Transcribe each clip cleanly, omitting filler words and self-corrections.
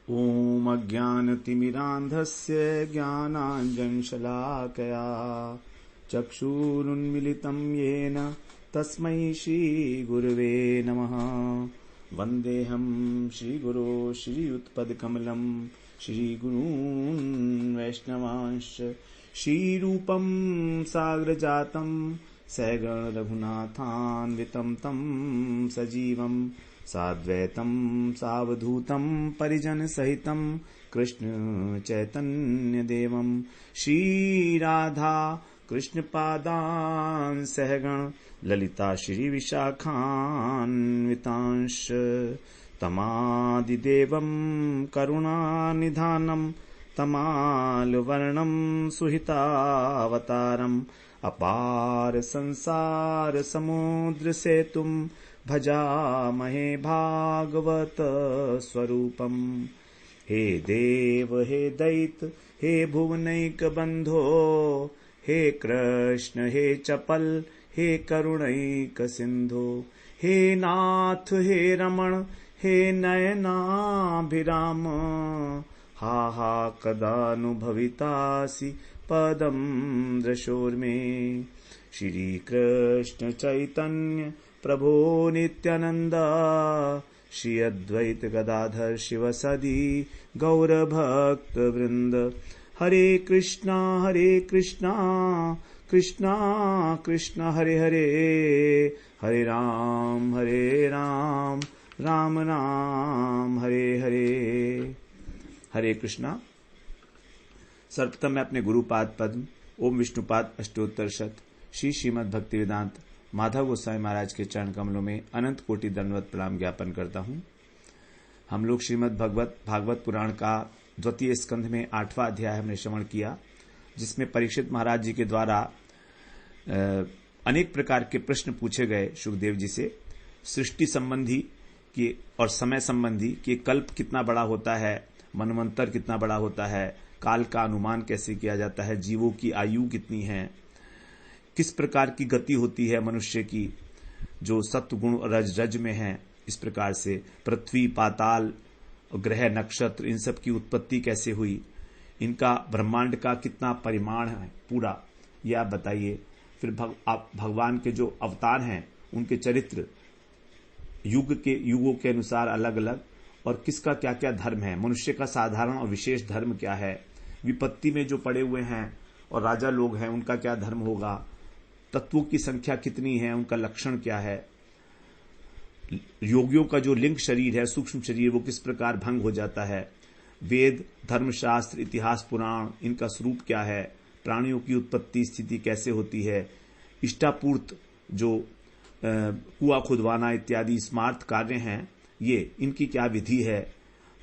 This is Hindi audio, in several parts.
ॐ अज्ञानतिमिरान्धस्य ज्ञानाञ्जनशलाकया चक्षुरुन्मिलितं येन तस्मै श्रीगुरवे नमः। वन्देऽहं श्रीगुरो श्रीयुत्पदकमलं श्रीगुरून् वैष्णवांश्च श्रीरूपं साग्रजातं सगण रघुनाथान्वितं तं सजीवं साद्वैतं सावधूतं परिजन सहितं कृष्ण चैतन्य देवं श्रीराधा कृष्ण पादान् सहगण ललिता श्री विशाखान्वितांश तमादिदेवं करुणानिधानं तमालवर्णं सुहितावतारम् अपार संसार समुद्र सेतुं भजामहे भागवत स्वरूपम्। हे देव हे दैत हे भुवनैक बंधो हे कृष्ण हे चपल हे करुणैक सिंधो हे नाथ हे रमण हे नयनाभिराम हा हा कदानुभवितासि पदं दृशोर्मे। श्री कृष्ण चैतन्य प्रभो नित्यानंद श्री अद्वैत गदाधर शिवसदि गौर भक्त वृंद। हरे कृष्णा कृष्णा कृष्णा हरे हरे हरे राम राम राम हरे हरे। हरे कृष्णा। सर्वप्रथम मैं अपने गुरुपाद पद्म ओम विष्णुपाद अष्टोत्तर शत श्री श्रीमद् भक्तिवेदांत माधव गोस्वामी महाराज के चरण कमलों में अनंत कोटि दंडवत प्रणाम ज्ञापन करता हूं। हम लोग श्रीमद् भागवत पुराण का द्वितीय स्कंध में 8वां अध्याय हमने श्रवण किया, जिसमें परीक्षित महाराज जी के द्वारा अनेक प्रकार के प्रश्न पूछे गए सुखदेव जी से, सृष्टि संबंधी कि और समय संबंधी कि कल्प कितना बड़ा होता है, मनवंतर कितना बड़ा होता है, काल का अनुमान कैसे किया जाता है, जीवों की आयु कितनी है, किस प्रकार की गति होती है मनुष्य की जो सत्वगुण रज में है, इस प्रकार से पृथ्वी पाताल ग्रह नक्षत्र इन सब की उत्पत्ति कैसे हुई, इनका ब्रह्मांड का कितना परिमाण है पूरा, यह आप बताइए। फिर आप भगवान के जो अवतार हैं उनके चरित्र युगों के अनुसार अलग अलग, और किसका क्या क्या धर्म है, मनुष्य का साधारण और विशेष धर्म क्या है, विपत्ति में जो पड़े हुए हैं और राजा लोग हैं उनका क्या धर्म होगा, तत्वों की संख्या कितनी है, उनका लक्षण क्या है, योगियों का जो लिंग शरीर है सूक्ष्म शरीर वो किस प्रकार भंग हो जाता है, वेद धर्मशास्त्र इतिहास पुराण इनका स्वरूप क्या है, प्राणियों की उत्पत्ति स्थिति कैसे होती है, इष्टापूर्त जो कुआं खुदवाना इत्यादि स्मार्थ कार्य हैं ये इनकी क्या विधि है,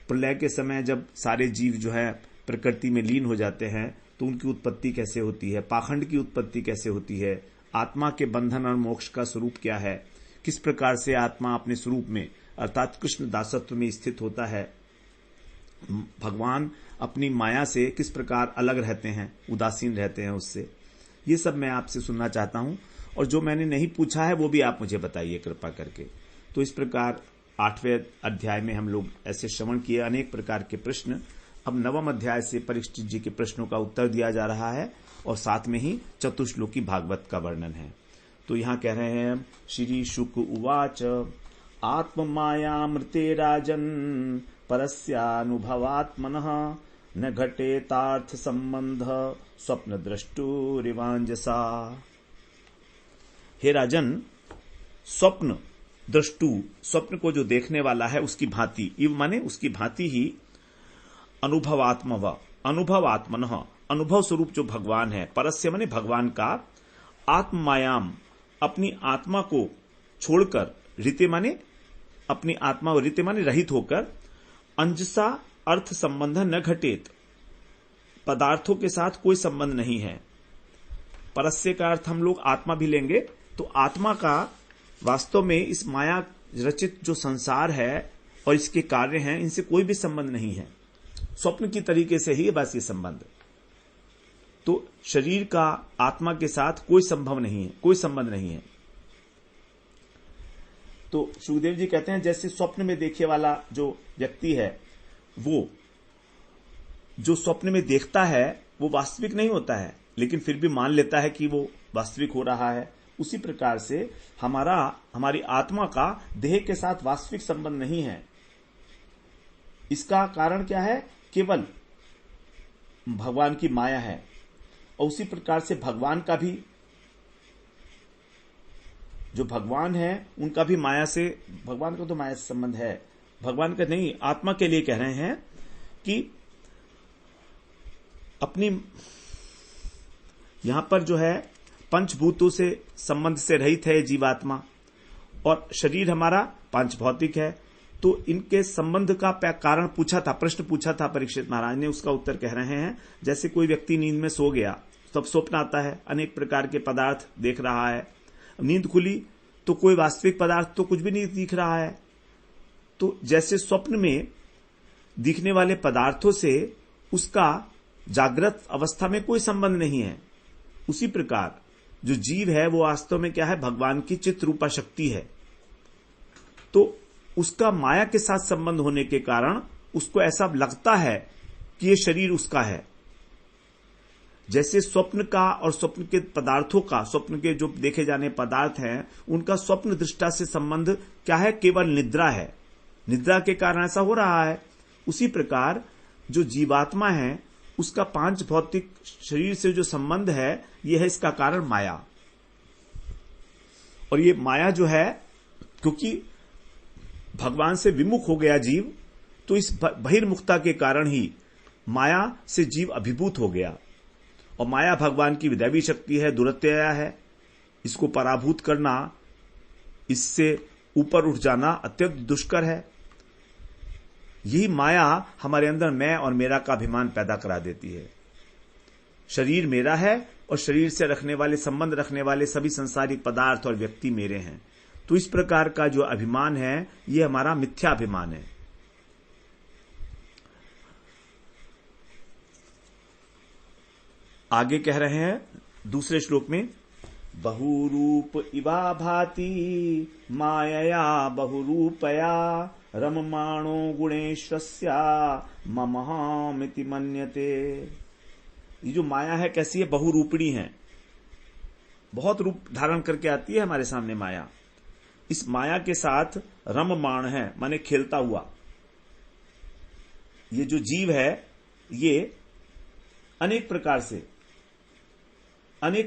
प्रलय के समय जब सारे जीव जो है प्रकृति में लीन हो जाते हैं तो उनकी उत्पत्ति कैसे होती है, पाखंड की उत्पत्ति कैसे होती है, आत्मा के बंधन और मोक्ष का स्वरूप क्या है, किस प्रकार से आत्मा अपने स्वरूप में अर्थात कृष्ण दासत्व में स्थित होता है, भगवान अपनी माया से किस प्रकार अलग रहते हैं, उदासीन रहते हैं उससे, ये सब मैं आपसे सुनना चाहता हूं। और जो मैंने नहीं पूछा है वो भी आप मुझे बताइए कृपा करके। तो इस प्रकार 8वें अध्याय में हम लोग ऐसे श्रवण किए अनेक प्रकार के प्रश्न। अब 9वें अध्याय से परीक्षित जी के प्रश्नों का उत्तर दिया जा रहा है और साथ में ही चतुश्लोकी भागवत का वर्णन है। तो यहाँ कह रहे हैं श्री शुक उवाच आत्म मायामृते राजन परस्यानुभवात्मनः न घटेतार्थ संबंध स्वप्न द्रष्टुरिवांजसा। हे राजन, स्वप्न द्रष्टु स्वप्न को जो देखने वाला है उसकी भांति, इव माने उसकी भांति ही अनुभवात्मन अनुभव स्वरूप जो भगवान है, परस्य माने भगवान का, आत्म मायाम अपनी आत्मा को छोड़कर, ऋते माने अपनी आत्मा और ऋते माने रहित होकर, अंजसा अर्थ संबंध न घटेत पदार्थों के साथ कोई संबंध नहीं है। परस्य का अर्थ हम लोग आत्मा भी लेंगे तो आत्मा का वास्तव में इस माया रचित जो संसार है और इसके कार्य हैं इनसे कोई भी संबंध नहीं है, स्वप्न की तरीके से ही बस ये संबंध। तो शरीर का आत्मा के साथ कोई संभव नहीं है, कोई संबंध नहीं है। तो सुखदेव जी कहते हैं जैसे स्वप्न में देखने वाला जो व्यक्ति है वो जो स्वप्न में देखता है वो वास्तविक नहीं होता है, लेकिन फिर भी मान लेता है कि वो वास्तविक हो रहा है। उसी प्रकार से हमारी आत्मा का देह के साथ वास्तविक संबंध नहीं है। इसका कारण क्या है? केवल भगवान की माया है। और उसी प्रकार से भगवान का भी, जो भगवान है उनका भी माया से, भगवान का तो माया से संबंध है, भगवान का नहीं, आत्मा के लिए कह रहे हैं कि अपनी यहां पर जो है पंचभूतों से संबंध से रहित है जीवात्मा, और शरीर हमारा पांच भौतिक है। तो इनके संबंध का कारण पूछा था, प्रश्न पूछा था परीक्षित महाराज ने, उसका उत्तर कह रहे हैं जैसे कोई व्यक्ति नींद में सो गया, तब स्वप्न आता है, अनेक प्रकार के पदार्थ देख रहा है, नींद खुली तो कोई वास्तविक पदार्थ तो कुछ भी नहीं दिख रहा है। तो जैसे स्वप्न में दिखने वाले पदार्थों से उसका जागृत अवस्था में कोई संबंध नहीं है, उसी प्रकार जो जीव है वो वास्तव में क्या है? भगवान की चित्त रूपा शक्ति है। तो उसका माया के साथ संबंध होने के कारण उसको ऐसा लगता है कि ये शरीर उसका है। जैसे स्वप्न का और स्वप्न के पदार्थों का, स्वप्न के जो देखे जाने पदार्थ हैं उनका स्वप्न दृष्टा से संबंध क्या है? केवल निद्रा है, निद्रा के कारण ऐसा हो रहा है। उसी प्रकार जो जीवात्मा है उसका पांच भौतिक शरीर से जो संबंध है, यह है इसका कारण माया। और ये माया जो है, क्योंकि भगवान से विमुख हो गया जीव, तो इस बहिर्मुखता के कारण ही माया से जीव अभिभूत हो गया। और माया भगवान की दैवी शक्ति है, दुरत्यया है। इसको पराभूत करना, इससे ऊपर उठ जाना अत्यंत दुष्कर है। यही माया हमारे अंदर मैं और मेरा का अभिमान पैदा करा देती है। शरीर मेरा है और शरीर से रखने वाले, संबंध रखने वाले सभी संसारिक पदार्थ और व्यक्ति मेरे हैं। तो इस प्रकार का जो अभिमान है, यह हमारा मिथ्या अभिमान है। आगे कह रहे हैं दूसरे श्लोक में, बहुरूप इवा भाति मायया बहुरूपया रममाणो गुणेश्वस्या ममहामिति मन्यते। ये जो माया है कैसी है? बहुरूपिणी है, बहुत रूप धारण करके आती है हमारे सामने माया। इस माया के साथ रममाण है, माने खेलता हुआ। ये जो जीव है ये अनेक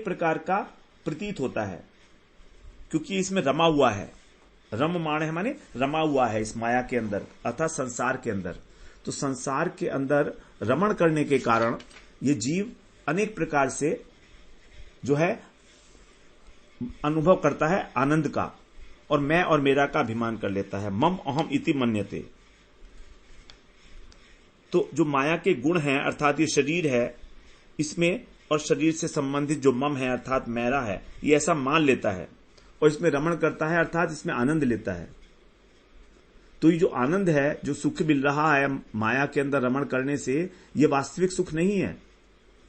प्रकार का प्रतीत होता है, क्योंकि इसमें रमा हुआ है। रममाण है माने रमा हुआ है इस माया के अंदर, अर्थात संसार के अंदर। तो संसार के अंदर रमण करने के कारण ये जीव अनेक प्रकार से जो है अनुभव करता है आनंद का, और मैं और मेरा का अभिमान कर लेता है। मम अहम इति मन्यते। तो जो माया के गुण हैं, अर्थात ये शरीर है, इसमें और शरीर से संबंधित जो मम है अर्थात मेरा है, ये ऐसा मान लेता है और इसमें रमण करता है, अर्थात इसमें आनंद लेता है। तो ये जो आनंद है, जो सुख मिल रहा है माया के अंदर रमण करने से, ये वास्तविक सुख नहीं है।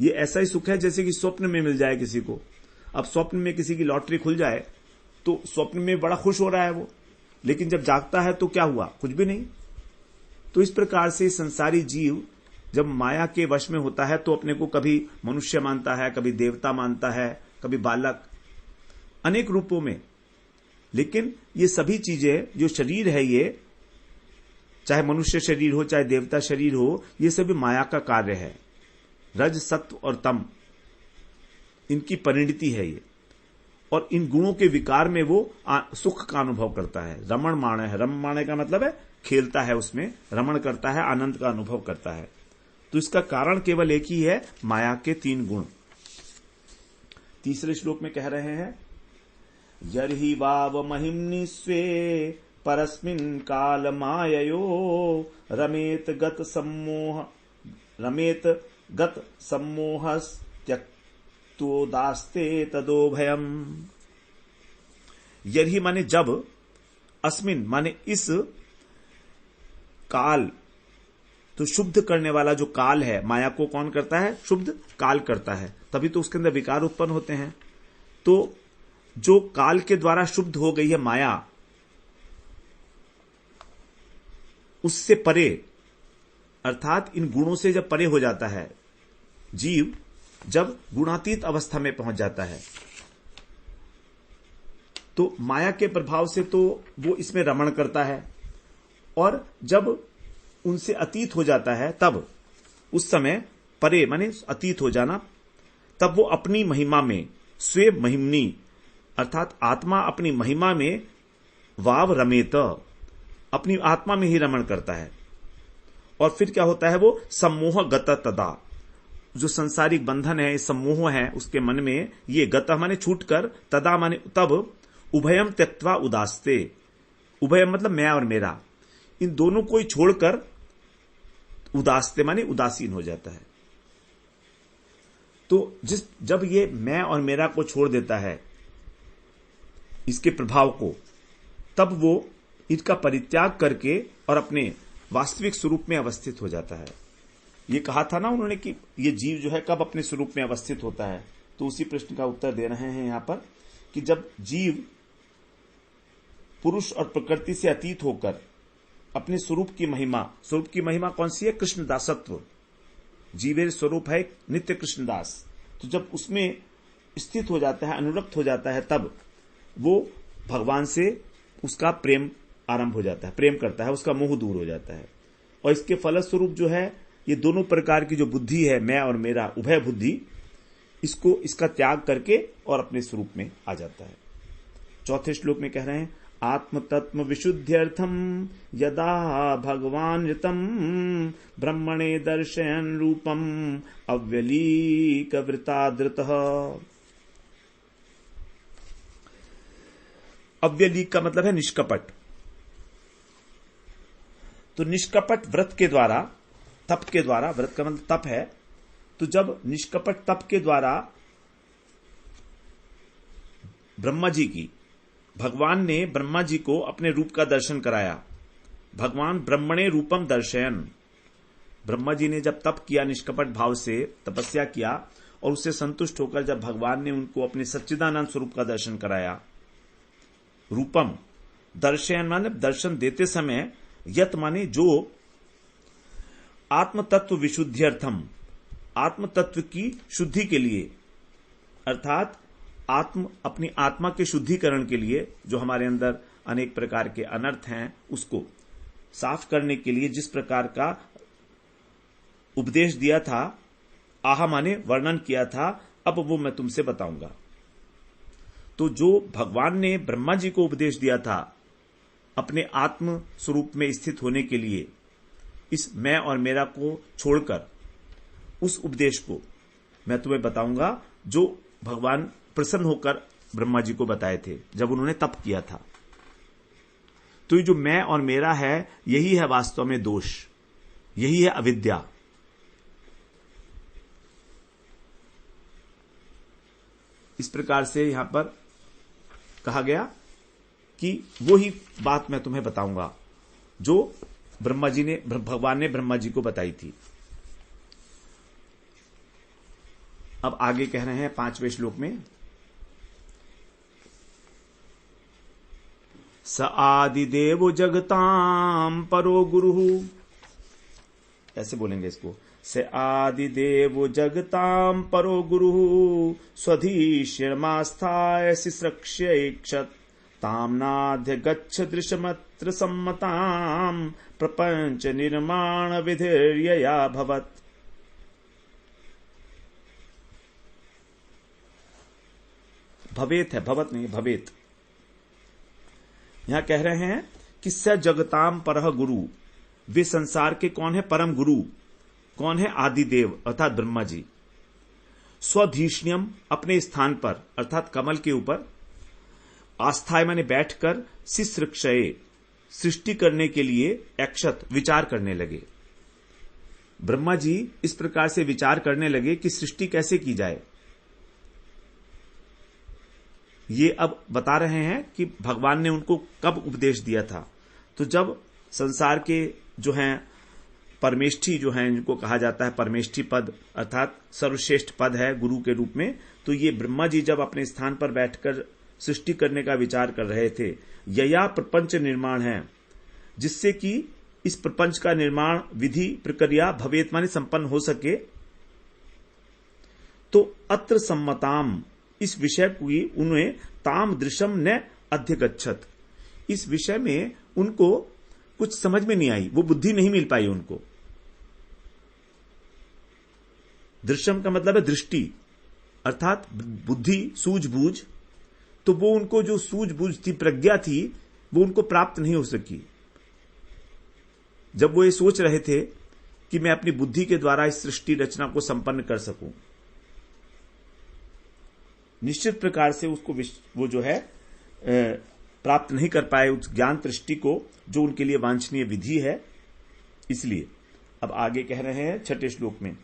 ये ऐसा ही सुख है जैसे कि स्वप्न में मिल जाए किसी को। अब स्वप्न में किसी की लॉटरी खुल जाए तो स्वप्न में बड़ा खुश हो रहा है वो, लेकिन जब जागता है तो क्या हुआ? कुछ भी नहीं। तो इस प्रकार से संसारी जीव जब माया के वश में होता है तो अपने को कभी मनुष्य मानता है, कभी देवता मानता है, कभी बालक, अनेक रूपों में। लेकिन ये सभी चीजें, जो शरीर है, ये चाहे मनुष्य शरीर हो चाहे देवता शरीर हो, ये सभी माया का कार्य है। रज, सत्व और तम, इनकी परिणति है ये। और इन गुणों के विकार में वो सुख का अनुभव करता है। रमण माणे है, रम माणे का मतलब है खेलता है, उसमें रमण करता है, आनंद का अनुभव करता है। तो इसका कारण केवल एक ही है, माया के तीन गुण। तीसरे श्लोक में कह रहे हैं, यर्हि वाव महिम्नि स्वे परस्मिन् काल माययो रमेत गत सम्मोहस्त्यक्तोदास्ते तदो भयम। यर्हि माने जब, अस्मिन माने इस, काल तो शुद्ध करने वाला जो काल है, माया को कौन करता है? शुद्ध काल करता है, तभी तो उसके अंदर विकार उत्पन्न होते हैं। तो जो काल के द्वारा शुद्ध हो गई है माया, उससे परे अर्थात इन गुणों से जब परे हो जाता है जीव, जब गुणातीत अवस्था में पहुंच जाता है, तो माया के प्रभाव से तो वो इसमें रमण करता है, और जब उनसे अतीत हो जाता है तब उस समय परे माने अतीत हो जाना, तब वो अपनी महिमा में स्वे महिमनी अर्थात आत्मा अपनी महिमा में वाव रमेत, अपनी आत्मा में ही रमण करता है। और फिर क्या होता है, वो सम्मोह गत तदा, जो संसारिक बंधन है, सम्मोह है उसके मन में, ये गत माने छूटकर, तदा माने तब, उभयम त्यक्त्वा उदास्ते, उभयम मतलब मैं और मेरा, इन दोनों को ही छोड़कर उदास्ते माने उदासीन हो जाता है। तो जब ये मैं और मेरा को छोड़ देता है, इसके प्रभाव को, तब वो इसका परित्याग करके और अपने वास्तविक स्वरूप में अवस्थित हो जाता है। ये कहा था ना उन्होंने कि ये जीव जो है कब अपने स्वरूप में अवस्थित होता है, तो उसी प्रश्न का उत्तर दे रहे हैं यहां पर कि जब जीव पुरुष और प्रकृति से अतीत होकर अपने स्वरूप की महिमा कौन सी है, कृष्ण दासत्व, जीवेर स्वरूप है नित्य कृष्णदास, तो जब उसमें स्थित हो जाता है, अनुरक्त हो जाता है, तब वो भगवान से उसका प्रेम आरंभ हो जाता है, प्रेम करता है, उसका मोह दूर हो जाता है। और इसके फलस्वरूप जो है ये दोनों प्रकार की जो बुद्धि है, मैं और मेरा, उभय बुद्धि, इसका त्याग करके और अपने स्वरूप में आ जाता है। चौथे श्लोक में कह रहे हैं, आत्म तत्व विशुद्ध्यर्थम यदा भगवान ऋतम ब्रह्मणे दर्शयन रूपम अव्यलीक वृतादृतः। अव्यलीक का मतलब है निष्कपट। तो निष्कपट व्रत के द्वारा, तप के द्वारा, व्रत का मतलब तप है, तो जब निष्कपट तप के द्वारा भगवान ने ब्रह्मा जी को अपने रूप का दर्शन कराया। भगवान ब्रह्मणे रूपम दर्शयन, ब्रह्मा जी ने जब तप किया, निष्कपट भाव से तपस्या किया, और उससे संतुष्ट होकर जब भगवान ने उनको अपने सच्चिदानंद स्वरूप का दर्शन कराया, रूपम दर्शयन माने दर्शन देते समय, यत माने जो, आत्म तत्व विशुद्ध्यर्थम, आत्म तत्व की शुद्धि के लिए, अर्थात अपनी आत्मा के शुद्धिकरण के लिए, जो हमारे अंदर अनेक प्रकार के अनर्थ हैं उसको साफ करने के लिए जिस प्रकार का उपदेश दिया था, आह माने वर्णन किया था, अब वो मैं तुमसे बताऊंगा। तो जो भगवान ने ब्रह्मा जी को उपदेश दिया था अपने आत्म स्वरूप में स्थित होने के लिए, इस मैं और मेरा को छोड़कर, उस उपदेश को मैं तुम्हें बताऊंगा जो भगवान प्रसन्न होकर ब्रह्मा जी को बताए थे जब उन्होंने तप किया था। तो ये जो मैं और मेरा है, यही है वास्तव में दोष, यही है अविद्या। इस प्रकार से यहां पर कहा गया कि वो ही बात मैं तुम्हें बताऊंगा जो भगवान ने ब्रह्मा जी को बताई थी। अब आगे कह रहे हैं 5वें श्लोक में, स आदिदेव जगताम परो गुरु, ऐसे बोलेंगे इसको, स आदिदेव जगताम परो गुरु स्वधीश्यमास्थाय शिश्रक्ष्यैक्षत ताम्नाध्य गच्छ दृशमत्र सम्मताम प्रपंच निर्माण विधिर्यया भवत्। भवेत है, भवत नहीं, भवेत। यहां कह रहे हैं कि स जगताम परह गुरु, वे संसार के कौन है, परम गुरु कौन है, आदिदेव अर्थात ब्रह्मा जी। स्वधीष्ण्यम अपने स्थान पर अर्थात कमल के ऊपर, आस्थाय माने बैठकर, शिश्रक्षये सृष्टि करने के लिए, अक्षत विचार करने लगे। ब्रह्मा जी इस प्रकार से विचार करने लगे कि सृष्टि कैसे की जाए। ये अब बता रहे हैं कि भगवान ने उनको कब उपदेश दिया था। तो जब संसार के जो हैं परमेष्ठी, जो हैं जिनको कहा जाता है परमेष्ठी पद, अर्थात सर्वश्रेष्ठ पद है गुरु के रूप में, तो ये ब्रह्मा जी जब अपने स्थान पर बैठकर सृष्टि करने का विचार कर रहे थे, यया प्रपंच निर्माण है, जिससे कि इस प्रपंच का निर्माण विधि प्रक्रिया भवेत माने संपन्न हो सके, तो अत्र सम्मताम, इस विषय की उन्हें ताम दृश्यम न अध्यगच्छत, इस विषय में उनको कुछ समझ में नहीं आई, वो बुद्धि नहीं मिल पाई उनको। दृश्यम का मतलब है दृष्टि, अर्थात बुद्धि, सूझबूझ, तो वो उनको जो सूझबूझ थी, प्रज्ञा थी, वो उनको प्राप्त नहीं हो सकी। जब वो ये सोच रहे थे कि मैं अपनी बुद्धि के द्वारा इस सृष्टि रचना को संपन्न कर सकूं, निश्चित प्रकार से उसको वो जो है प्राप्त नहीं कर पाए उस ज्ञान दृष्टि को, जो उनके लिए वांछनीय विधि है। इसलिए अब आगे कह रहे हैं 6ठे श्लोक में,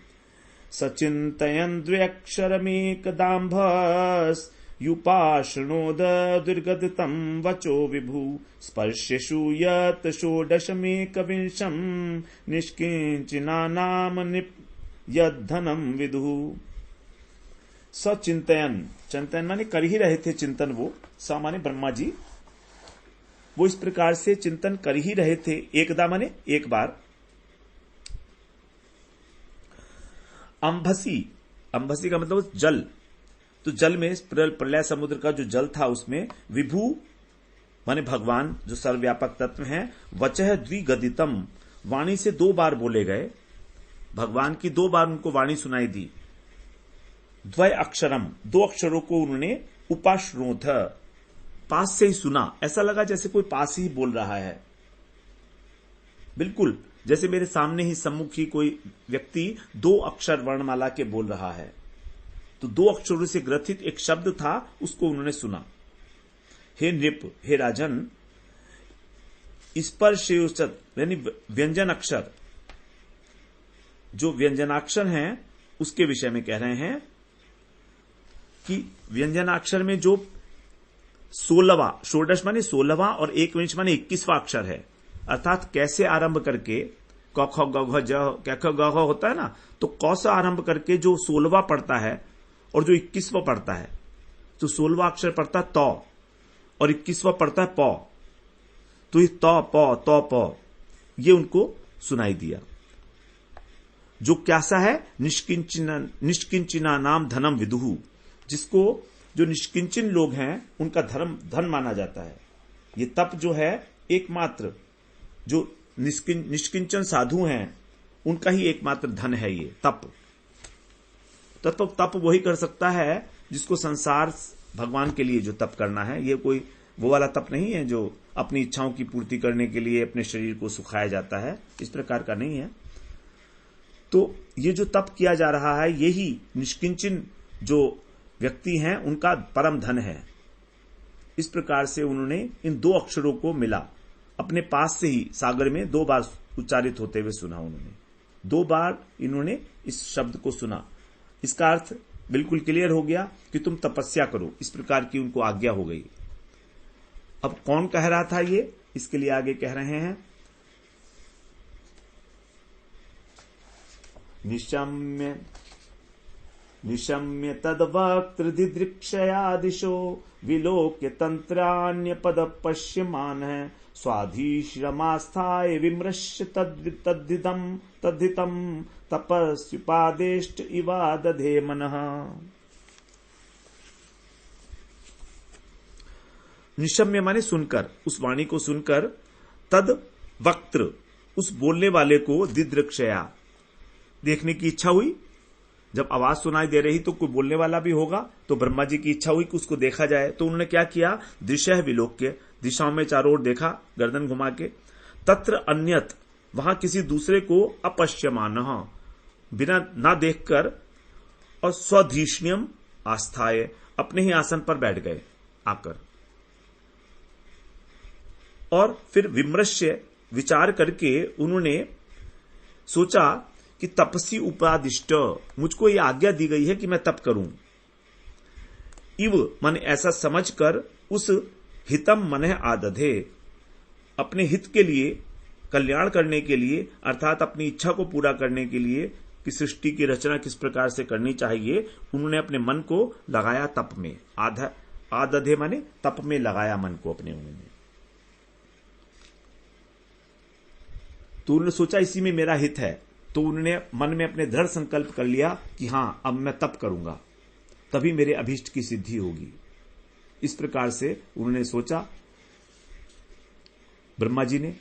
सचिंतयन् द्व्यक्षरमेकदाम्भस् युपाशृणोद दुर्गदितं वचो विभु स्पर्शेषु यत् षोडशमेकविंशं निष्किंचिनानाम यद्धनं विदुः। सचिंतयन्, चिंतन माने कर ही रहे थे चिंतन, वो स माने ब्रह्मा जी, वो इस प्रकार से चिंतन कर ही रहे थे, एकदा माने एक बार। अंभसी, अंभसी का मतलब जल, तो जल में प्रलय समुद्र का जो जल था उसमें विभु माने भगवान जो सर्वव्यापक तत्व हैं, वचः द्विगदितम, वाणी से 2 बार बोले गए, भगवान की 2 बार उनको वाणी सुनाई दी। द्वय अक्षरम, 2 अक्षरों को उन्होंने उपाश्रोथ, पास से ही सुना, ऐसा लगा जैसे कोई पास ही बोल रहा है, बिल्कुल जैसे मेरे सामने ही सम्मुख ही कोई व्यक्ति 2 अक्षर वर्णमाला के बोल रहा है। तो 2 अक्षरों से ग्रथित एक शब्द था, उसको उन्होंने सुना। हे नृप, हे राजन, स्पर्शयोचत यानी व्यंजन अक्षर, जो व्यंजनाक्षर हैं उसके विषय में कह रहे हैं कि व्यंजनाक्षर में जो 16वां, षोडश माने 16वां और एकविंश माने 21वां अक्षर है, अर्थात कैसे आरंभ करके क ख ग घ ज क ख ग घ होता है ना, तो क से आरंभ करके जो 16वां पढ़ता है और जो 21वां पढ़ता है, तो 16वां अक्षर पढ़ता है त और 21वां पढ़ता है प, तो ये त प, ये उनको सुनाई दिया। जो कैसा है, निष्किंचिना नाम धनम विदुहु, जिसको जो निष्किंचन लोग हैं उनका धन माना जाता है। ये तप जो है एकमात्र, जो निष्किंचन साधु हैं उनका ही एकमात्र धन है ये तप। तो तप वही कर सकता है जिसको संसार भगवान के लिए जो तप करना है, ये कोई वो वाला तप नहीं है जो अपनी इच्छाओं की पूर्ति करने के लिए अपने शरीर को सुखाया जाता है, इस प्रकार का नहीं है। तो ये जो तप किया जा रहा है, यही निष्किंचन जो व्यक्ति हैं उनका परम धन है। इस प्रकार से उन्होंने इन 2 अक्षरों को मिला, अपने पास से ही सागर में 2 बार उच्चारित होते हुए सुना। उन्होंने 2 बार इन्होंने इस शब्द को सुना। इसका अर्थ बिल्कुल क्लियर हो गया कि तुम तपस्या करो, इस प्रकार की उनको आज्ञा हो गई। अब कौन कह रहा था ये, इसके लिए आगे कह रहे हैं, निशम्य तद्वक्त्र दिदृक्षया दिशो विलोक्य तंत्रान्य पद पश्यमान है स्वाधीश्रमास्थाय विमृश्य तद्धितम तपस्युपादेष्ट इवा दधे मनः। निशम्य माने सुनकर, उस वाणी को सुनकर, तद वक्त्र उस बोलने वाले को, दिदृक्षया देखने की इच्छा हुई। जब आवाज सुनाई दे रही तो कोई बोलने वाला भी होगा, तो ब्रह्मा जी की इच्छा हुई कि उसको देखा जाए। तो उन्होंने क्या किया, दृश्य विलोक्य, दिशाओं में चारों ओर देखा गर्दन घुमा के, तत्र अन्यत वहां किसी दूसरे को अपश्यमान बिना ना देखकर, और स्वधीष्ण्यम आस्थाय अपने ही आसन पर बैठ गए आकर, और फिर विमृश्य विचार करके उन्होंने सोचा कि तपसी उपादिष्ट, मुझको ये आज्ञा दी गई है कि मैं तप करूं। इव माने ऐसा समझकर, उस हितम मन आदधे अपने हित के लिए, कल्याण करने के लिए, अर्थात अपनी इच्छा को पूरा करने के लिए कि सृष्टि की रचना किस प्रकार से करनी चाहिए, उन्होंने अपने मन को लगाया तप में। आदधे माने तप में लगाया मन को अपने। उन्होंने तो उन्होंने सोचा इसी में मेरा हित है, तो उन्होंने मन में अपने दृढ़ संकल्प कर लिया कि हां अब मैं तप करूंगा, तभी मेरे अभीष्ट की सिद्धि होगी। इस प्रकार से उन्होंने सोचा ब्रह्मा जी ने।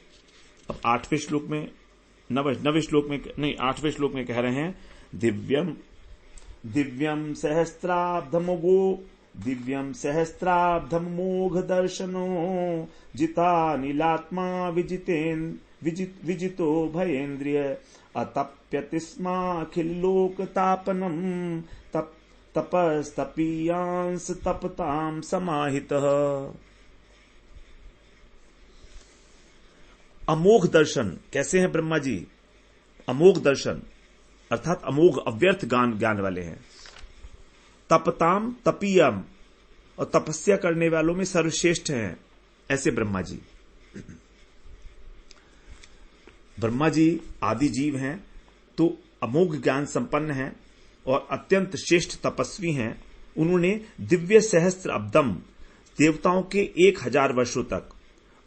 अब 8वें श्लोक में 9वें श्लोक में नहीं 8वें श्लोक में कह रहे हैं दिव्यम सहस्त्राब्धमोघ दर्शनो जिता नीलात्मा विजितो भयेन्द्रिय अतप्यति स्माखिलोकतापनम तपस्तपीयांस तपताम समाहितः। अमोघ दर्शन कैसे हैं ब्रह्मा जी? अमोघ दर्शन अर्थात अमोघ अव्यर्थ ज्ञान वाले हैं। तपताम तपीयम और तपस्या करने वालों में सर्वश्रेष्ठ हैं ऐसे ब्रह्मा जी। ब्रह्मा जी आदि जीव हैं तो अमोघ ज्ञान संपन्न हैं और अत्यंत श्रेष्ठ तपस्वी हैं। उन्होंने दिव्य सहस्त्र अब्दम देवताओं के 1000 वर्षों तक,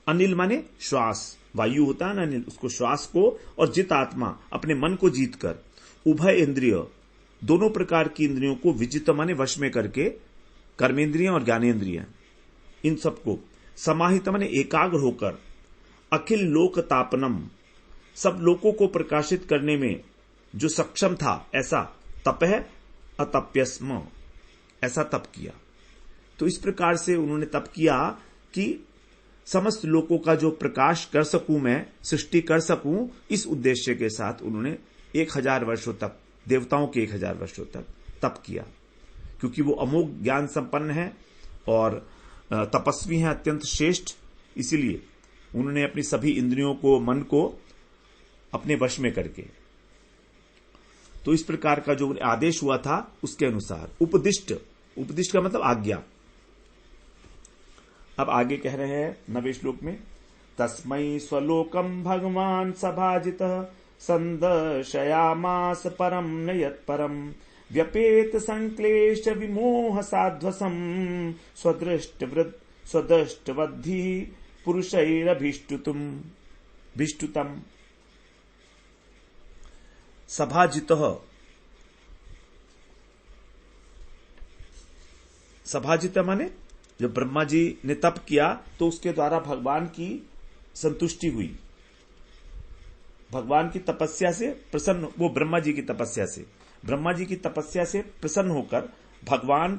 अनिल माने श्वास, वायु होता है ना अनिल, उसको श्वास को, और जित आत्मा अपने मन को जीतकर, उभय इंद्रिय दोनों प्रकार की इंद्रियों को विजित माने वश में करके, कर्मेंद्रिय और ज्ञानेन्द्रिय इन सबको समाहित माने एकाग्र होकर, अखिल लोक तापनम सब लोकों को प्रकाशित करने में जो सक्षम था ऐसा तप है, अतप्यस्म ऐसा तप किया। तो इस प्रकार से उन्होंने तप किया कि समस्त लोकों का जो प्रकाश कर सकूं, मैं सृष्टि कर सकूं, इस उद्देश्य के साथ उन्होंने 1000 वर्षों तक, देवताओं के 1000 वर्षों तक तप किया। क्योंकि वो अमोघ ज्ञान संपन्न है और तपस्वी हैं अत्यंत श्रेष्ठ, इसीलिए उन्होंने अपनी सभी इंद्रियों को, मन को अपने वश में करके, तो इस प्रकार का जो आदेश हुआ था उसके अनुसार उपदिष्ट का मतलब आज्ञा। अब आगे कह रहे हैं 9वें श्लोक में तस्मै स्वलोकम भगवान सभाजितः संदर्शयामास परम न यत्परम व्यपेत संक्लेश विमोह साध्वसम स्वदृष्टवद्धि पुरुषैरभीष्टुतम। सभाजित माने जब ब्रह्मा जी ने तप किया तो उसके द्वारा भगवान की संतुष्टि हुई, भगवान की तपस्या से प्रसन्न, वो ब्रह्मा जी की तपस्या से प्रसन्न होकर भगवान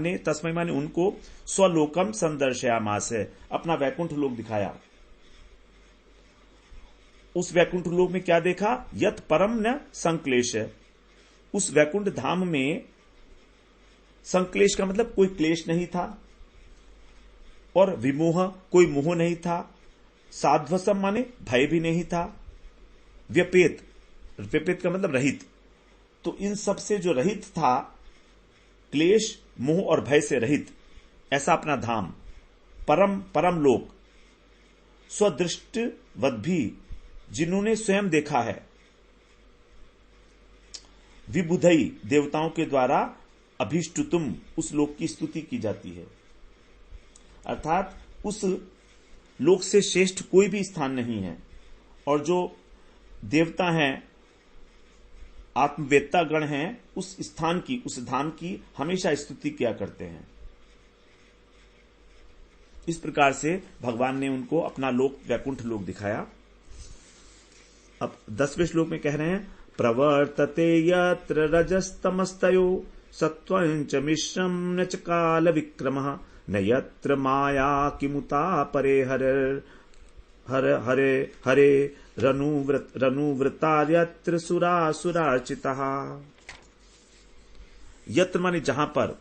ने तस्मै माने उनको स्वलोकम संदर्शयामास है, अपना वैकुंठ लोक दिखाया। उस वैकुंठ लोक में क्या देखा? यत परम न संक्लेश है। उस वैकुंठ धाम में संक्लेश का मतलब कोई क्लेश नहीं था, और विमोह कोई मोह नहीं था, साध्वसम माने भय भी नहीं था, व्यपेत का मतलब रहित, तो इन सब से जो रहित था, क्लेश मोह और भय से रहित, ऐसा अपना धाम परम लोक, स्वदृष्टवद्भी जिन्होंने स्वयं देखा है, विबुधई देवताओं के द्वारा अभीष्टुतुम उस लोक की स्तुति की जाती है। अर्थात उस लोक से श्रेष्ठ कोई भी स्थान नहीं है, और जो देवता हैं, आत्मवेत्ता गण हैं, उस स्थान की, उस धाम की हमेशा स्तुति किया करते हैं। इस प्रकार से भगवान ने उनको अपना लोक, वैकुंठ लोक दिखाया। अब 10वें श्लोक में कह रहे हैं प्रवर्तते यत्र रजस्तमस्तयो सत्वंच मिश्रम न च काल विक्रमः न यत्र माया किमुता परे हरे रनुवृतार्यत्र सुरासुरार्चितः। यत्र माने जहां पर,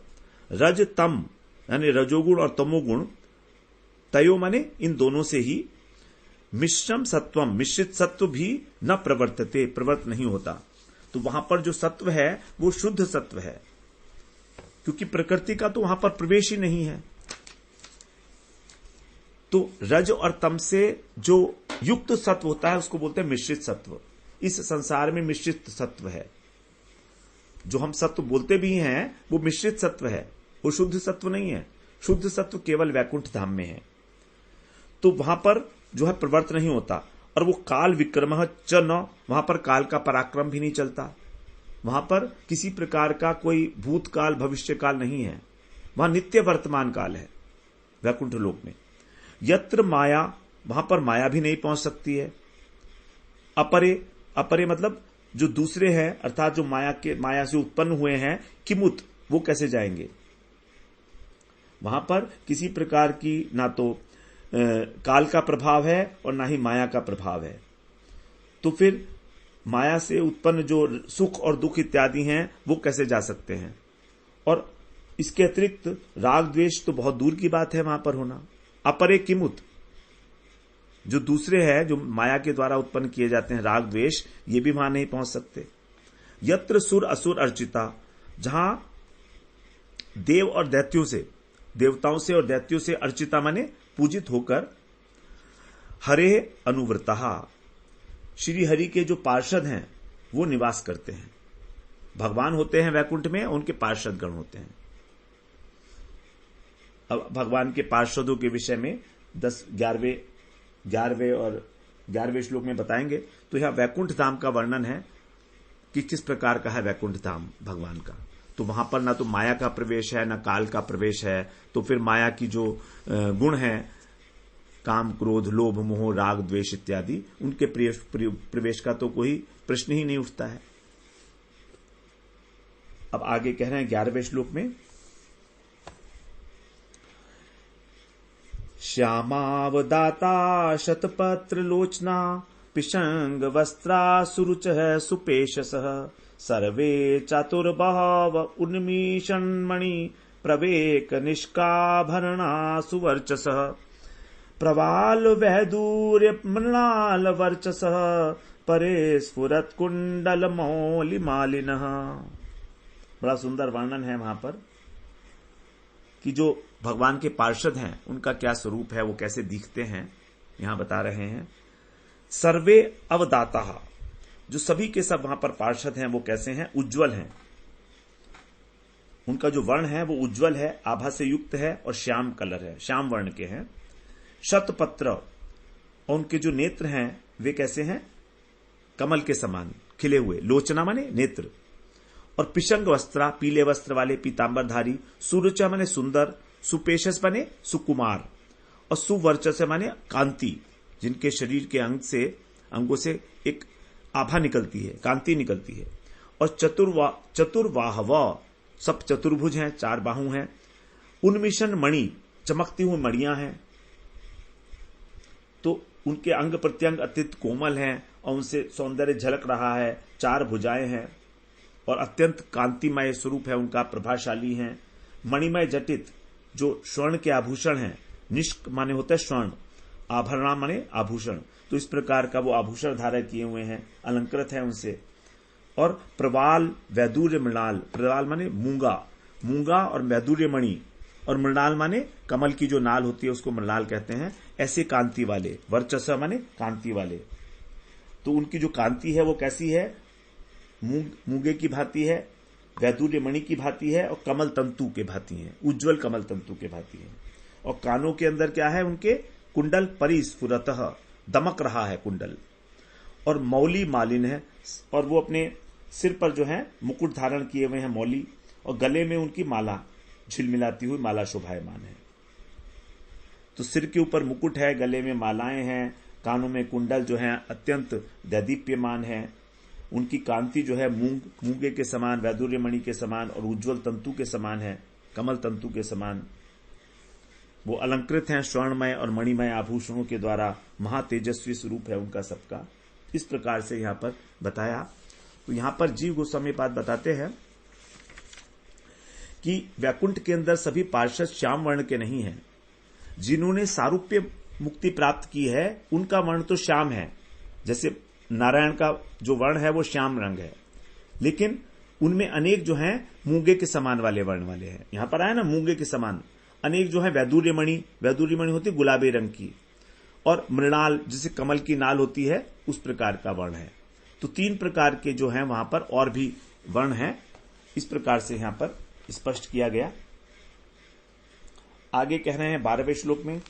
रज तम यानी रजोगुण और तमोगुण, तयो माने इन दोनों से ही, मिश्रम सत्वम मिश्रित सत्व भी न प्रवर्त नहीं होता। तो वहां पर जो सत्व है वो शुद्ध सत्व है, क्योंकि प्रकृति का तो वहां पर प्रवेश ही नहीं है। तो रज और तम से जो युक्त सत्व होता है उसको बोलते हैं मिश्रित सत्व। इस संसार में मिश्रित सत्व है, जो हम सत्व बोलते भी हैं वो मिश्रित सत्व है, वो शुद्ध सत्व नहीं है। शुद्ध सत्व केवल वैकुंठ धाम में है, तो वहां पर जो है प्रवर्त नहीं होता। और वो काल विक्रम च न, वहां पर काल का पराक्रम भी नहीं चलता, वहां पर किसी प्रकार का कोई भूतकाल भविष्य काल नहीं है, वहां नित्य वर्तमान काल है वैकुंठ लोक में। यत्र माया, वहां पर माया भी नहीं पहुंच सकती है। अपरे, अपरे मतलब जो दूसरे हैं, अर्थात जो माया से उत्पन्न हुए हैं, किमुत, वो कैसे जाएंगे? वहां पर किसी प्रकार की ना तो काल का प्रभाव है और ना ही माया का प्रभाव है। तो फिर माया से उत्पन्न जो सुख और दुख इत्यादि हैं वो कैसे जा सकते हैं? और इसके अतिरिक्त राग द्वेष तो बहुत दूर की बात है वहां पर होना। अपरे किमुत, जो दूसरे हैं, जो माया के द्वारा उत्पन्न किए जाते हैं राग द्वेष, ये भी वहां नहीं पहुंच सकते। यत्र सुर असुर अर्चिता, जहां देव और दैत्यों से, देवताओं से और दैत्यों से अर्चिता माने पूजित होकर, हरे अनुव्रता, श्री हरि के जो पार्षद हैं वो निवास करते हैं। भगवान होते हैं वैकुंठ में, उनके पार्षद गण होते हैं। अब भगवान के पार्षदों के विषय में 11वें और 11वें श्लोक में बताएंगे। तो यहां वैकुंठ धाम का वर्णन है कि किस प्रकार का है वैकुंठ धाम भगवान का। तो वहां पर ना तो माया का प्रवेश है, ना काल का प्रवेश है। तो फिर माया की जो गुण है, काम, क्रोध, लोभ, मोह, राग, द्वेष इत्यादि, उनके प्रवेश का तो कोई प्रश्न ही नहीं उठता है। अब आगे कह रहे हैं 11वें श्लोक में, श्यामावदाता शतपत्र लोचना पिशंग वस्त्रा सुरुच सुपेशस सर्वे चातुर्बहव उन्मीषण्मणि प्रवेक निष्काभरणा सुवर्चस प्रवाल वैदूर्य मृणाल वर्चस परे स्फुरत कुंडल मौलि मालिनः। बड़ा सुंदर वर्णन है वहां पर कि जो भगवान के पार्षद हैं उनका क्या स्वरूप है, वो कैसे दिखते हैं, यहां बता रहे हैं। सर्वे अवदाता, जो सभी के सब वहां पर पार्षद हैं वो कैसे हैं? उज्जवल हैं। उनका जो वर्ण है वो उज्जवल है, आभा से युक्त है और श्याम कलर है, श्याम वर्ण के हैं। शतपत्र, और उनके जो नेत्र हैं वे कैसे हैं? कमल के समान खिले हुए। लोचना माने नेत्र। और पिशंग वस्त्रा, पीले वस्त्र वाले, पीतांबरधारी। सुरुचा माने सुंदर। सुपेशस माने सुकुमार। और सुवर्चस माने कांति, जिनके शरीर के अंगों से एक आभा निकलती है, कांति निकलती है। और चतुर्वाहव, सब चतुर्भुज हैं, 4 बाहु हैं। उन्मिशन मणि, चमकती हुई मणियां हैं। तो उनके अंग प्रत्यंग अत्यंत कोमल हैं और उनसे सौंदर्य झलक रहा है। 4 भुजाएं हैं और अत्यंत कांतिमय स्वरूप है उनका, प्रभाशाली हैं। मणिमय जटित, जो स्वर्ण के आभूषण हैं। निष्क माने होता है स्वर्ण, आभरण माने आभूषण। तो इस प्रकार का वो आभूषण धारण किए हुए हैं, अलंकृत है उनसे। और प्रवाल वैदूर्य मृणाल, प्रवाल माने मूंगा, मूंगा और वैदूर्य मणि, और मृणाल माने कमल की जो नाल होती है उसको मृणाल कहते हैं। ऐसे कांति वाले, वर्चस्व माने कांति वाले। तो उनकी जो कांति है वो कैसी है? मूंगे की भांति है, वैदूर्य मणि की भांति है और कमल तंतु के भांति है, उज्जवल कमल तंतु के भांति है। और कानों के अंदर क्या है उनके? कुंडल परिस्फुरतः, दमक रहा है कुंडल। और मौली मालिन है, और वो अपने सिर पर जो है मुकुट धारण किए हुए हैं मौली, और गले में उनकी माला, झिलमिलाती हुई माला शोभायमान है। तो सिर के ऊपर मुकुट है, गले में मालाएं हैं, कानों में कुंडल जो है अत्यंत दैदीप्यमान है। उनकी कांति जो है मूंगे के समान, वैदूर्य मणि के समान और उज्जवल तंतु के समान है, कमल तंतु के समान। वो अलंकृत हैं स्वर्णमय और मणिमय आभूषणों के द्वारा। महातेजस्वी स्वरूप है उनका सबका। इस प्रकार से यहां पर बताया। तो यहां पर जीव गोस्वामी बात बताते हैं कि वैकुंठ के अंदर सभी पार्षद श्याम वर्ण के नहीं हैं। जिन्होंने सारूप्य मुक्ति प्राप्त की है उनका वर्ण तो श्याम है, जैसे नारायण का जो वर्ण है वो श्याम रंग है। लेकिन उनमें अनेक जो हैं मूंगे के समान वाले वर्ण वाले हैं। यहां पर आया ना, मूंगे के समान। अनेक जो है वैदूर्य मणि होती है गुलाबी रंग की, और मृणाल जिसे कमल की नाल होती है उस प्रकार का वर्ण है। तो 3 प्रकार के जो हैं वहां पर और भी वर्ण हैं। इस प्रकार से यहां पर स्पष्ट किया गया। आगे कह रहे हैं 12वें श्लोक में,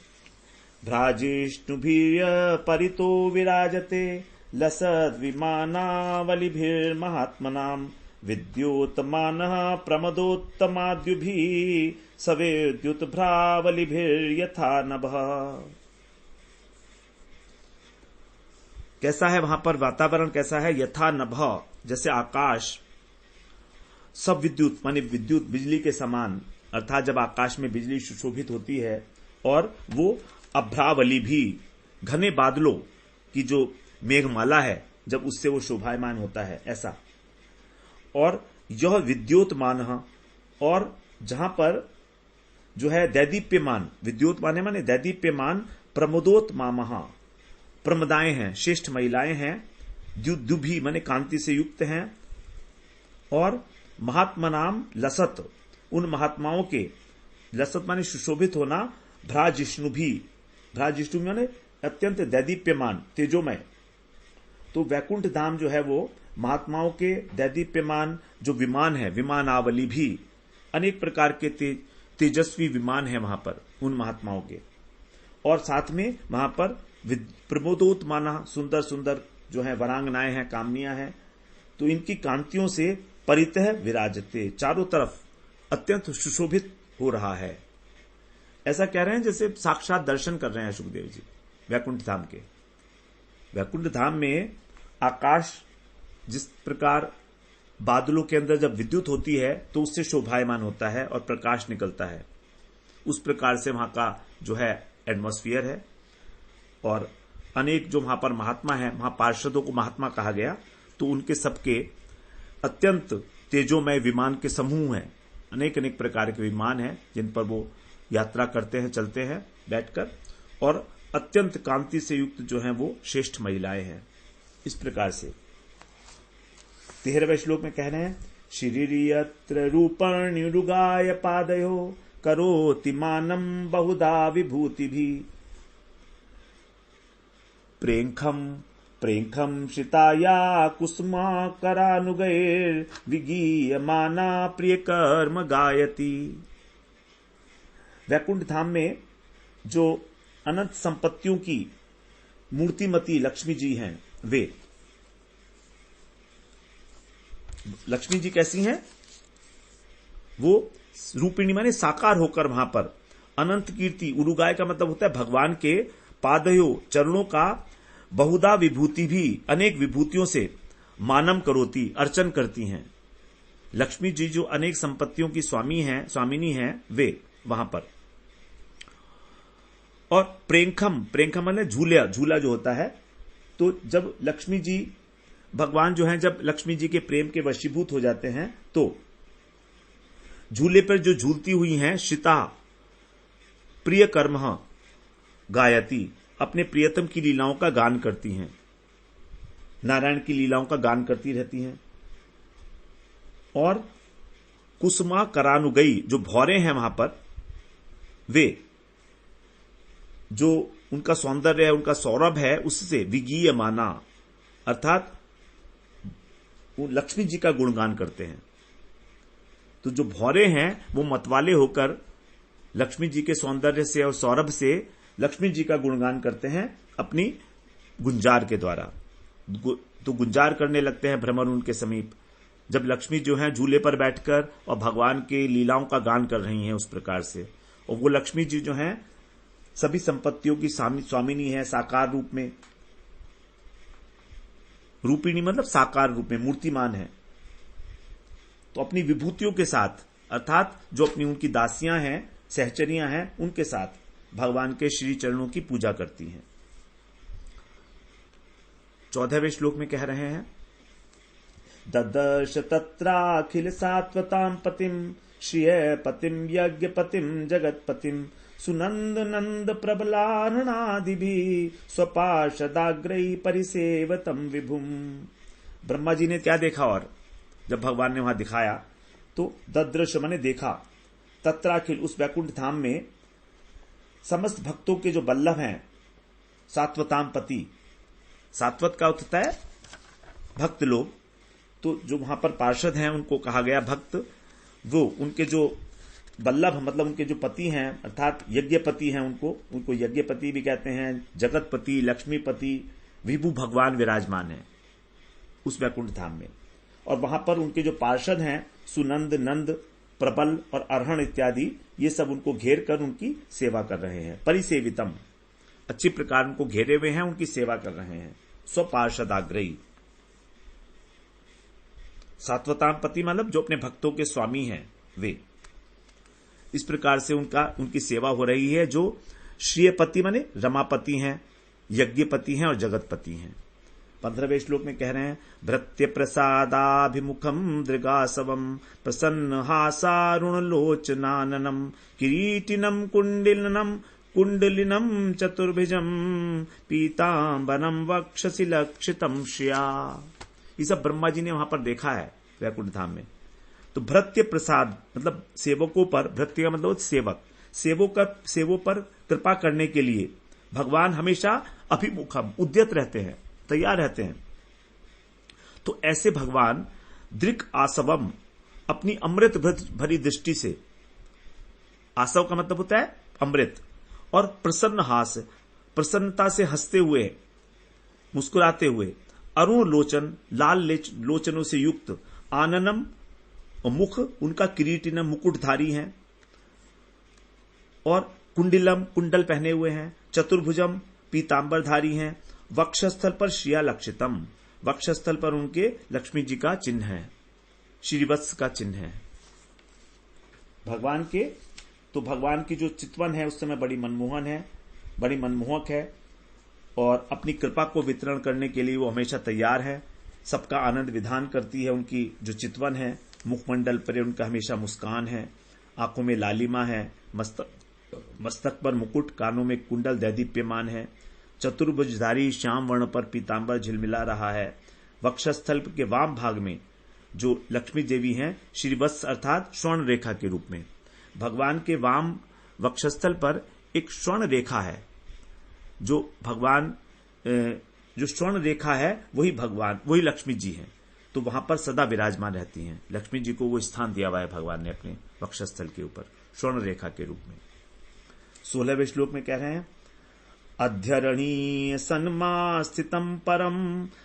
भ्राजिष्णुभिर्य परितो विराजते लसद्विमानावलिभिर्महात्मनाम् विद्योतमानः प्रमदोत्तमाद्युभिः सवेद्युतभ्रावलिभिर्यथा नभः। कैसा है वहां पर वातावरण, कैसा है? यथा नभः, जैसे आकाश, सब विद्युत माने विद्युत बिजली के समान, अर्थात जब आकाश में बिजली सुशोभित होती है और वो अभ्रावली भी, घने बादलों की जो मेघमाला है जब उससे वो शोभायमान होता है, ऐसा। और यह विद्योतमान, और जहां पर जो है दैदीप्यमान, विद्योतमान माने दैदीप्यमान, प्रमोदोत्मामः, प्रमदाएं हैं, श्रेष्ठ महिलाएं हैं, द्युभी माने कांति से युक्त हैं, और महात्मनाम लसत, उन महात्माओं के, लसत माने सुशोभित होना, भ्राजिष्णु भी, भ्राजिष्णु माने अत्यंत दैदीप्यमान, तेजोमय। तो वैकुंठ धाम जो है वो महात्माओं के दैदीप्यमान जो विमान है, विमानावली भी, अनेक प्रकार के तेजस्वी विमान है वहां पर उन महात्माओं के, और साथ में वहां पर प्रमोदोत्माना, सुंदर सुंदर जो है वरांगनाएं हैं, कामनियां हैं, तो इनकी कांतियों से परितः विराजते, चारों तरफ अत्यंत सुशोभित हो रहा है। ऐसा कह रहे हैं जैसे साक्षात दर्शन कर रहे हैं सुखदेव जी वैकुंठ धाम के। वैकुंठ धाम में आकाश जिस प्रकार बादलों के अंदर जब विद्युत होती है तो उससे शोभायमान होता है और प्रकाश निकलता है, उस प्रकार से वहां का जो है एटमॉस्फियर है। और अनेक जो वहां पर महात्मा है, वहां पार्षदों को महात्मा कहा गया, तो उनके सबके अत्यंत तेजोमय विमान के समूह हैं, अनेक अनेक प्रकार के विमान हैं जिन पर वो यात्रा करते हैं, चलते हैं बैठकर, और अत्यंत कांति से युक्त जो है वो श्रेष्ठ महिलाएं हैं। इस प्रकार से 13वें श्लोक में कह रहे हैं, शिरीयत्र रूपण्युरुगाय पादयो करोति मानम बहुधा विभूतिभिः प्रेंखम श्रिताया कुसुमाकरानुगैर्विगीयमाना प्रियकर्म गायति। वैकुंठ धाम में जो अनंत संपत्तियों की मूर्तिमती लक्ष्मी जी हैं, वे लक्ष्मी जी कैसी हैं? वो रूपिणी माने साकार होकर वहां पर अनंत कीर्ति, उरुगाय का मतलब होता है भगवान के पादयो, चरणों का, बहुधा विभूति भी, अनेक विभूतियों से, मानम करोति, अर्चन करती हैं। लक्ष्मी जी जो अनेक संपत्तियों की स्वामी हैं, स्वामिनी हैं, वे वहां पर। और प्रेंखम मतलब झूला जो होता है, तो जब लक्ष्मी जी, भगवान जो हैं, जब लक्ष्मी जी के प्रेम के वशीभूत हो जाते हैं तो झूले पर जो झूलती हुई हैं, श्रिता प्रिय कर्म गायति, अपने प्रियतम की लीलाओं का गान करती हैं, नारायण की लीलाओं का गान करती रहती हैं। और कुसुमा करानुगई, जो भौरे हैं वहां पर, वे जो उनका सौंदर्य है, उनका सौरभ है, उससे विगीयमाना, अर्थात वो लक्ष्मी जी का गुणगान करते हैं। तो जो भौरे हैं वो मतवाले होकर लक्ष्मी जी के सौंदर्य से और सौरभ से लक्ष्मी जी का गुणगान करते हैं अपनी गुंजार के द्वारा। तो गुंजार करने लगते हैं भ्रमर उनके समीप, जब लक्ष्मी जो है झूले पर बैठकर और भगवान के लीलाओं का गान कर रही हैं उस प्रकार से। और वो लक्ष्मी जी जो हैं सभी संपत्तियों की स्वामिनी है, साकार रूप में, रूपिणी मतलब साकार रूप में, मूर्तिमान है। तो अपनी विभूतियों के साथ, अर्थात जो अपनी उनकी दासियां हैं, सहचरियां हैं, उनके साथ भगवान के श्री चरणों की पूजा करती हैं। 14वें श्लोक में कह रहे हैं, ददर्श तत्राखिल सात्वतां पतिम श्रियपतिम यज्ञपतिम जगतपतिम सुनंद नंद प्रबलाननादिभिः स्वपार्षदाग्रैः परिसेवतम विभुम। ब्रह्मा जी ने क्या देखा? और जब भगवान ने वहां दिखाया तो ददृश माने देखा, तत्राखिल उस वैकुंठ धाम में समस्त भक्तों के जो बल्लभ हैं, सात्वताम पति, सात्वत का होता है भक्त लोग, तो जो वहां पर पार्षद हैं उनको कहा गया भक्त। वो उनके जो वल्लभ मतलब उनके जो पति हैं अर्थात यज्ञपति हैं, उनको यज्ञपति भी कहते हैं, जगतपति, लक्ष्मीपति, विभु भगवान विराजमान है उस वैकुंठ धाम में। और वहां पर उनके जो पार्षद हैं सुनंद, नंद, प्रबल और अरहण इत्यादि, ये सब उनको घेर कर उनकी सेवा कर रहे हैं। परिसेवितम, अच्छी प्रकार उनको घेरे हुए हैं, उनकी सेवा कर रहे हैं। स्वपार्षदाग्रही, सात्वताम पति मतलब जो अपने भक्तों के स्वामी हैं वे। इस प्रकार से उनकी सेवा हो रही है। जो श्रीयपति माने रमापति हैं, यज्ञपति हैं और जगतपति हैं। 15वें श्लोक में कह रहे हैं भृत्य प्रसादाभिमुखम दृगासवम प्रसन्न हासारुणलोचनाननम किरीटिनम कुंडलिनम चतुर्भुजम पीतांबरम वक्षसि लक्षितम श्रिया। ये सब ब्रह्मा जी ने वहां पर देखा है वैकुंठ धाम में। तो भृत्य प्रसाद मतलब सेवकों पर, भृत्य का मतलब सेवक, सेवों पर कृपा करने के लिए भगवान हमेशा अभिमुखम उद्यत रहते हैं, तैयार रहते हैं। तो ऐसे भगवान दृक् आसवम अपनी अमृत भरी दृष्टि से, आसव का मतलब होता है अमृत, और प्रसन्न हास प्रसन्नता से हंसते हुए, मुस्कुराते हुए, अरुण लोचन लाल लोचनों से युक्त, आननम मुख उनका किरीटिनम मुकुटधारी हैं, और कुंडिलम कुंडल पहने हुए हैं, चतुर्भुजम पीतांबरधारी हैं, वक्षस्थल पर श्रिया लक्षितम वक्षस्थल पर उनके लक्ष्मी जी का चिन्ह है, श्रीवत्स का चिन्ह है भगवान के। तो भगवान की जो चितवन है उस समय बड़ी मनमोहन है, बड़ी मनमोहक है, और अपनी कृपा को वितरण करने के लिए वो हमेशा तैयार है। सबका आनंद विधान करती है उनकी जो चितवन है। मुखमंडल पर उनका हमेशा मुस्कान है, आंखों में लालिमा है, मस्तक पर मुकुट, कानों में कुंडल दैदीप्यमान है, चतुर्भुजधारी श्याम वर्ण पर पीतांबर झिलमिला रहा है। वक्षस्थल के वाम भाग में जो लक्ष्मी देवी हैं श्रीवत्स अर्थात स्वर्ण रेखा के रूप में। भगवान के वाम वक्षस्थल पर एक स्वर्ण रेखा है। जो भगवान जो स्वर्ण रेखा है वही लक्ष्मी जी हैं। तो वहां पर सदा विराजमान रहती हैं। लक्ष्मी जी को वो स्थान दिया हुआ है भगवान ने अपने वक्षस्थल के ऊपर स्वर्ण रेखा के रूप में। 16वें श्लोक में कह रहे हैं अध्यरणीय सन्मा स्थितम परम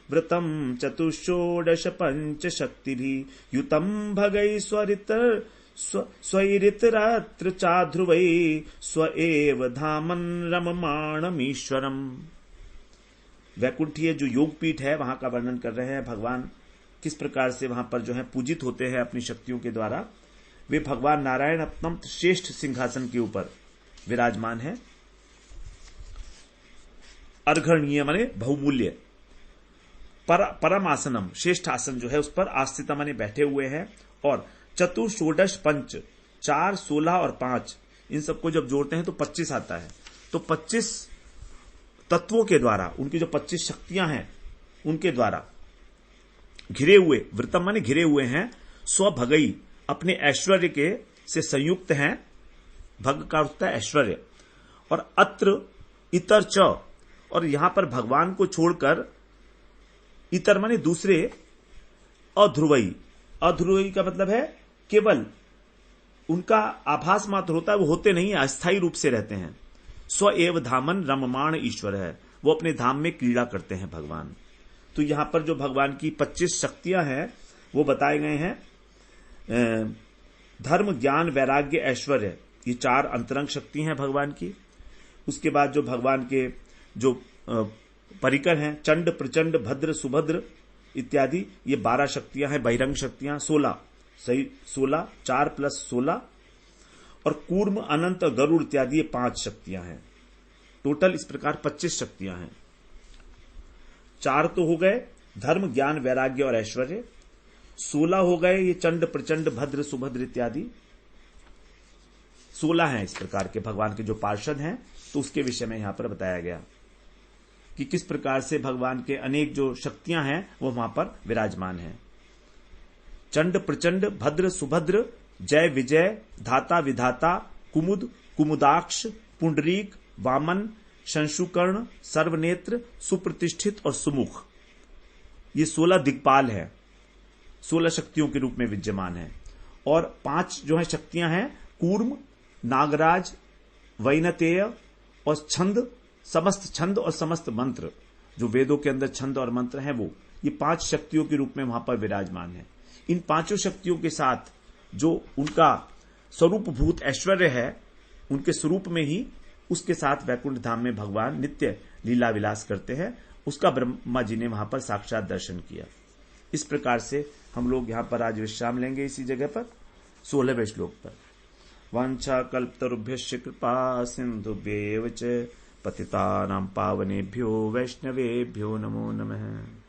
व्रतम चतुषोडश पंच शक्ति भी युतम भगई स्वरितरात्र चाध्रुवै स्व एव धामन रममाणमीश्वरम। वैकुंठीय जो योगपीठ है वहां का वर्णन कर रहे हैं भगवान किस प्रकार से वहां पर जो है पूजित होते हैं अपनी शक्तियों के द्वारा। वे भगवान नारायण अत्यंत श्रेष्ठ सिंहासन के ऊपर विराजमान है। अर्घणीय माने बहुमूल्य, परम आसनम श्रेष्ठ आसन जो है उस पर आस्थित माने बैठे हुए हैं। और चतुर्षोडश पंच 4, 16 और 5 इन सबको जब जोड़ते हैं तो 25 आता है। तो 25 तत्वों के द्वारा उनकी जो 25 शक्तियां हैं उनके द्वारा घिरे हुए, वृतम माने घिरे हुए हैं, स्वभगई अपने ऐश्वर्य के से संयुक्त हैं। भग का अर्थ है ऐश्वर्य। और अत्र इतर च, और यहां पर भगवान को छोड़कर इतर माने दूसरे, अध्रुवई, अध्रुवई का मतलब है केवल उनका आभास मात्र होता है, वो होते नहीं, अस्थायी रूप से रहते हैं। स्व एव धामन रममाण ईश्वर है, वो अपने धाम में क्रीड़ा करते हैं भगवान। तो यहां पर जो भगवान की 25 शक्तियां हैं वो बताए गए हैं। धर्म, ज्ञान, वैराग्य, ऐश्वर्य, ये 4 अंतरंग शक्ति हैं भगवान की। उसके बाद जो भगवान के जो परिकर हैं, चंड, प्रचंड, भद्र, सुभद्र इत्यादि, ये 12 शक्तियां हैं। बहिरंग शक्तियां 16, 4 + 16, और कूर्म, अनंत, गरुड़ इत्यादि ये 5 शक्तियां हैं। टोटल इस प्रकार 25 शक्तियां हैं। 4 तो हो गए धर्म, ज्ञान, वैराग्य और ऐश्वर्य। 16 हो गए ये चंड, प्रचंड, भद्र, सुभद्र इत्यादि। 16 हैं इस प्रकार के भगवान के जो पार्षद हैं। तो उसके विषय में यहां पर बताया गया कि किस प्रकार से भगवान के अनेक जो शक्तियां हैं वो वहां पर विराजमान हैं। चंड, प्रचंड, भद्र, सुभद्र, जय, विजय, धाता, विधाता, कुमुद, कुमुदाक्ष, पुंडरीक, वामन, शंशुकर्ण, सर्वनेत्र, सुप्रतिष्ठित और सुमुख, ये 16 दिक्पाल हैं, 16 शक्तियों के रूप में विद्यमान है। और 5 जो है शक्तियां हैं कूर्म, नागराज, वैनतेय और छंद, समस्त छंद और समस्त मंत्र, जो वेदों के अंदर छंद और मंत्र हैं, वो ये 5 शक्तियों के रूप में वहां पर विराजमान है। इन 5 शक्तियों के साथ जो उनका स्वरूपभूत ऐश्वर्य है, उनके स्वरूप में ही उसके साथ वैकुंठ धाम में भगवान नित्य लीला विलास करते हैं। उसका ब्रह्मा जी ने वहां पर साक्षात दर्शन किया। इस प्रकार से हम लोग यहां पर आज विश्राम लेंगे इसी जगह पर 16वें श्लोक पर। वांछा कल्पतरुभ्यश्च कृपा सिंधुभ्येव च पतितानां पावनेभ्यो वैष्णवेभ्यो नमो नमः।